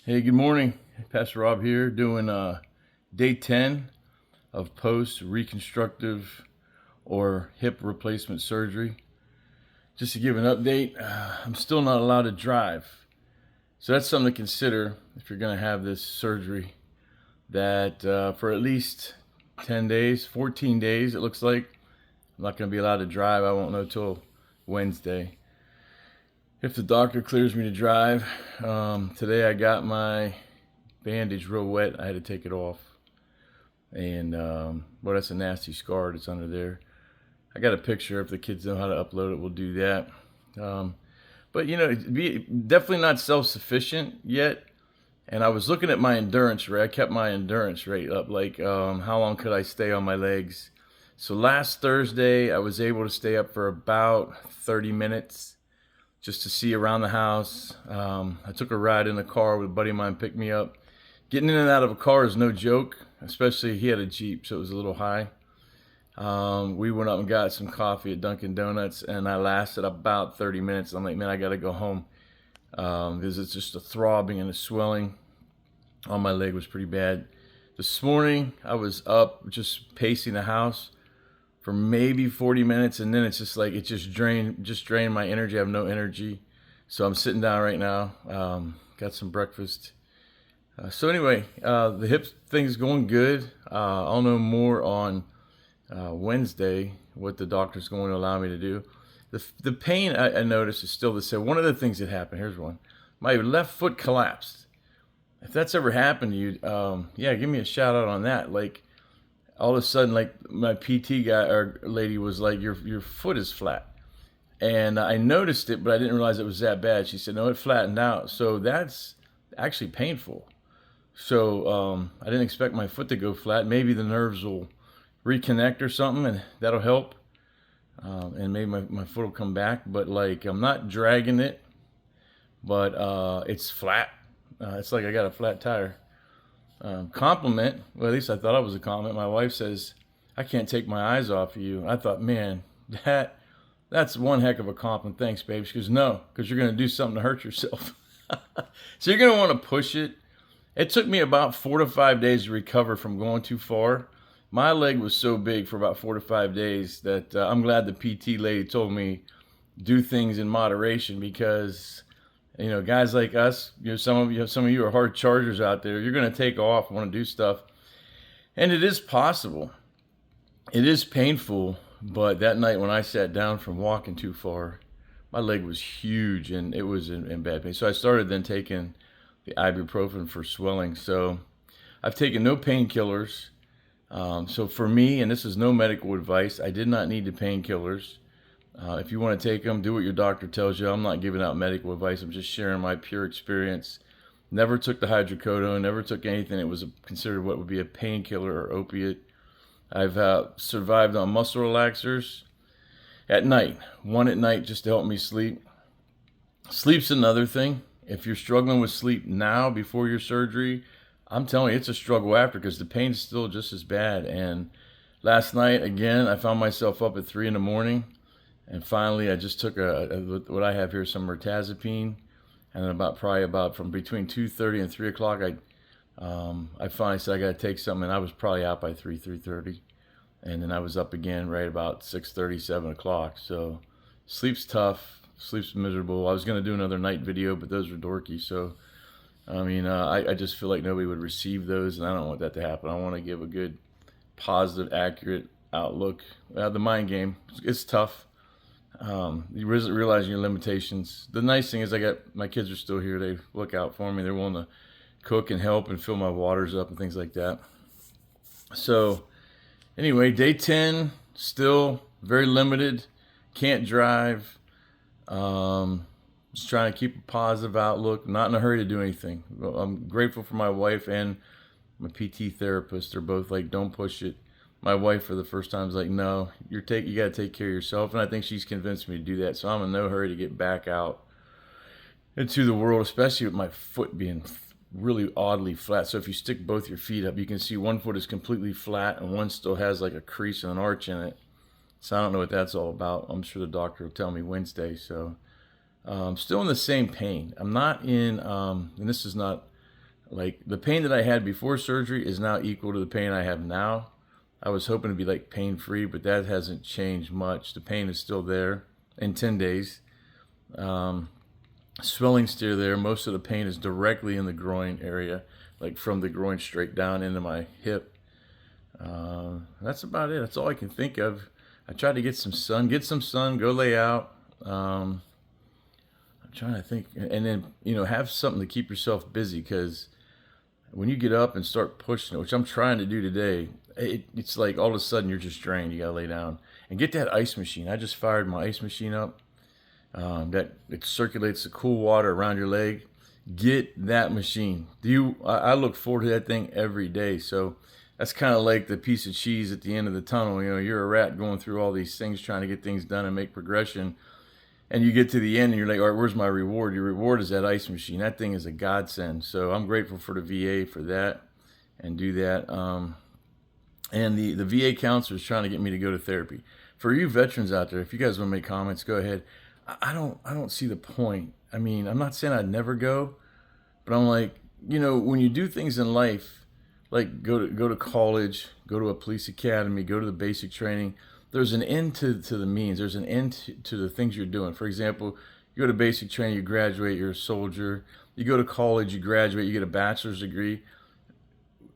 Hey, good morning. Pastor Rob here doing day 10 of post reconstructive or hip replacement surgery. Just to give an update, I'm still not allowed to drive. So that's something to consider if you're going to have this surgery. That for at least 10 days, 14 days, it looks like, I'm not going to be allowed to drive. I won't know till Wednesday. If the doctor clears me to drive, today I got my bandage real wet. I had to take it off. And, well, that's a nasty scar that's under there. I got a picture. If the kids know how to upload it, we'll do that. Um, but, definitely not self sufficient yet. And I was looking at my endurance rate. I kept my endurance rate up. Like, how long could I stay on my legs? So last Thursday, I was able to stay up for about 30 minutes just to see around the house. I took a ride in the car with a buddy of mine, picked me up. Getting in and out of a car is no joke, especially he had a Jeep, so it was a little high. We went up and got some coffee at Dunkin' Donuts, and I lasted about 30 minutes. I'm like, man, I got to go home because it's just a throbbing and a swelling on my leg was pretty bad. This morning, I was up just pacing the house for maybe 40 minutes, and then it's just like it just drained my energy. I have no energy, so I'm sitting down right now. Got some breakfast. So anyway, the hip thing's going good. I'll know more on Wednesday what the doctor's going to allow me to do. The pain I noticed is still the same. One of the things that happened, here's one. My left foot collapsed. If that's ever happened to you, yeah, give me a shout out on that. Like all of a sudden, like my PT guy or lady was like, your foot is flat. And I noticed it, but I didn't realize it was that bad. She said, no, it flattened out. So that's actually painful. So I didn't expect my foot to go flat. Maybe the nerves will reconnect or something, and that'll help. And maybe my foot will come back. But like I'm not dragging it, but it's flat. It's like I got a flat tire. Compliment. Well, at least I thought it was a compliment. My wife says, "I can't take my eyes off of you." I thought, man, that's one heck of a compliment. Thanks, babe. She goes, no, because you're going to do something to hurt yourself. So you're going to want to push it. It took me about 4 to 5 days to recover from going too far. My leg was so big for about 4 to 5 days that I'm glad the PT lady told me do things in moderation because guys like us, some of you are hard chargers out there. You're going to take off, want to do stuff, and it is possible. It is painful, but that night when I sat down from walking too far, my leg was huge and it was in bad pain. So I started then taking the ibuprofen for swelling. So I've taken no painkillers. So for me, and this is no medical advice, I did not need the painkillers. If you want to take them, do what your doctor tells you. I'm not giving out medical advice. I'm just sharing my pure experience. Never took the hydrocodone, never took anything that was considered what would be a painkiller or opiate. I've survived on muscle relaxers at night, one at night just to help me sleep. Sleep's another thing. If you're struggling with sleep now before your surgery, I'm telling you, it's a struggle after because the pain's still just as bad. And last night, again, I found myself up at 3 in the morning. And finally, I just took what I have here, some mirtazapine. And then probably about from between 2:30 and 3 o'clock, I finally said I got to take something. And I was probably out by 3:30. And then I was up again right about 6:30, 7 o'clock. So sleep's tough. Sleep's miserable. I was going to do another night video, but those were dorky. So, I mean, I just feel like nobody would receive those, and I don't want that to happen. I want to give a good, positive, accurate outlook. The mind game, it's tough. You realize your limitations. The nice thing is my kids are still here. They look out for me. They're willing to cook and help and fill my waters up and things like that. So, anyway, day 10, still very limited. Can't drive. Just trying to keep a positive outlook. Not in a hurry to do anything. I'm grateful for my wife and my PT therapist. They're both like, don't push it. My wife, for the first time, is like, no, you got to take care of yourself. And I think she's convinced me to do that. So I'm in no hurry to get back out into the world, especially with my foot being really oddly flat. So if you stick both your feet up, you can see one foot is completely flat and one still has like a crease and an arch in it. So I don't know what that's all about. I'm sure the doctor will tell me Wednesday. So still in the same pain. I'm not in, and this is not Like the pain that I had before surgery is now equal to the pain I have now. I was hoping to be like pain free, but that hasn't changed much. The pain is still there in 10 days. Swelling's still there. Most of the pain is directly in the groin area, like from the groin straight down into my hip. That's about it. That's all I can think of. I tried to get some sun, go lay out. I'm trying to think, and then, have something to keep yourself busy, because when you get up and start pushing it, which I'm trying to do today, it's like all of a sudden you're just drained. You gotta lay down and get that ice machine. I just fired my ice machine up. That it circulates the cool water around your leg. Get that machine. I look forward to that thing every day. So that's kind of like the piece of cheese at the end of the tunnel. You're a rat going through all these things, trying to get things done and make progression. And you get to the end and you're like, all right, where's my reward? Your reward is that ice machine. That thing is a godsend. So I'm grateful for the VA for that and do that. And the VA counselor is trying to get me to go to therapy. For you veterans out there, if you guys want to make comments, go ahead. I don't see the point. I mean, I'm not saying I'd never go, but I'm like, when you do things in life, like go to college, go to a police academy, go to the basic training, there's an end to the means. There's an end to the things you're doing. For example, you go to basic training, you graduate, you're a soldier. You go to college, you graduate, you get a bachelor's degree.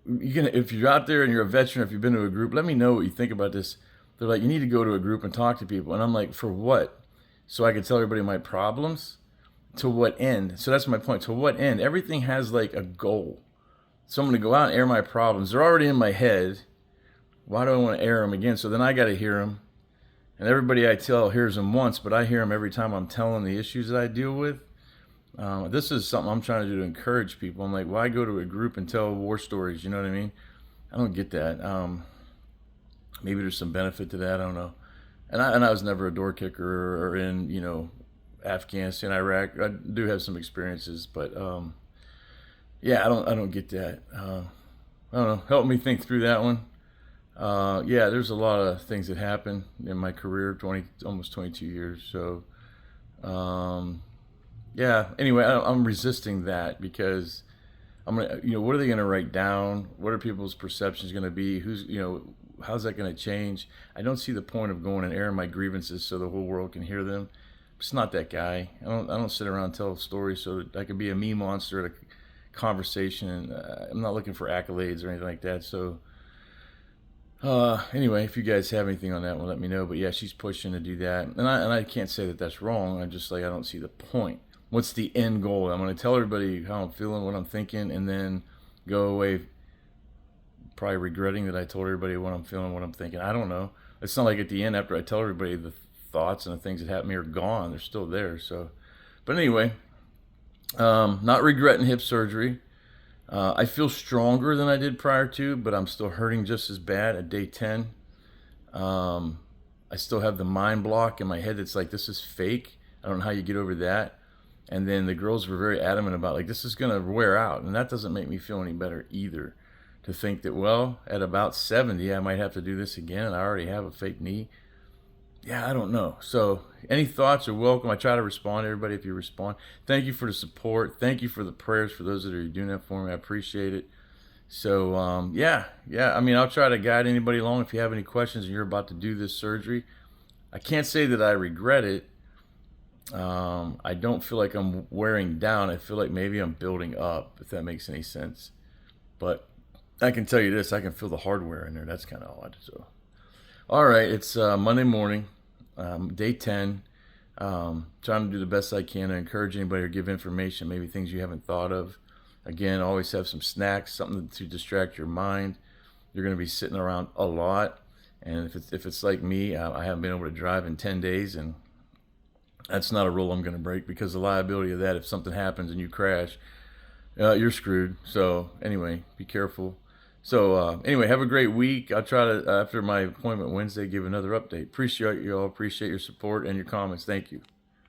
If you're out there and you're a veteran, if you've been to a group, let me know what you think about this. They're like, you need to go to a group and talk to people. And I'm like, for what? So I can tell everybody my problems? To what end? So that's my point. To what end? Everything has like a goal. So I'm going to go out and air my problems. They're already in my head. Why do I want to air them again? So then I got to hear them. And everybody I tell hears them once, but I hear them every time I'm telling the issues that I deal with. This is something I'm trying to do to encourage people. I'm like, why go to a group and tell war stories? You know what I mean? I don't get that. Maybe there's some benefit to that. I don't know. And I was never a door kicker or in, Afghanistan, Iraq. I do have some experiences, but yeah, I don't get that. I don't know. Help me think through that one. Yeah, there's a lot of things that happen in my career, almost 22 years. So, yeah. Anyway, I'm resisting that because I'm gonna, what are they gonna write down? What are people's perceptions gonna be? How's that gonna change? I don't see the point of going and airing my grievances so the whole world can hear them. It's not that guy. I don't sit around and tell stories so that I could be a meme monster at a conversation. And I'm not looking for accolades or anything like that. So. Anyway, if you guys have anything on that one, let me know. But yeah, she's pushing to do that, and I can't say that that's wrong. I just I don't see the point. What's the end goal? I'm going to tell everybody how I'm feeling, what I'm thinking, and then go away probably regretting that I told everybody what I'm feeling, what I'm thinking. I don't know. It's not like at the end after I tell everybody the thoughts and the things that happened to me are gone. They're still there. So, but anyway, not regretting hip surgery. I feel stronger than I did prior to, but I'm still hurting just as bad at day 10. I still have the mind block in my head that's like, this is fake. I don't know how you get over that. And then the girls were very adamant about like, this is going to wear out. And that doesn't make me feel any better either. To think that, well, at about 70, I might have to do this again. And I already have a fake knee. Yeah, I don't know. So any thoughts are welcome. I try to respond to everybody if you respond. Thank you for the support. Thank you for the prayers for those that are doing that for me. I appreciate it. So, yeah. I mean, I'll try to guide anybody along if you have any questions and you're about to do this surgery. I can't say that I regret it. I don't feel like I'm wearing down. I feel like maybe I'm building up, if that makes any sense. But I can tell you this, I can feel the hardware in there. That's kind of odd. So, all right, it's Monday morning, day 10. Trying to do the best I can to encourage anybody or give information, maybe things you haven't thought of. Again, always have some snacks, something to distract your mind. You're going to be sitting around a lot. And if it's like me, I haven't been able to drive in 10 days, and that's not a rule I'm going to break, because the liability of that, if something happens and you crash, you're screwed. So anyway, be careful. So anyway, have a great week. I'll try to, after my appointment Wednesday, give another update. Appreciate you all. Appreciate your support and your comments. Thank you.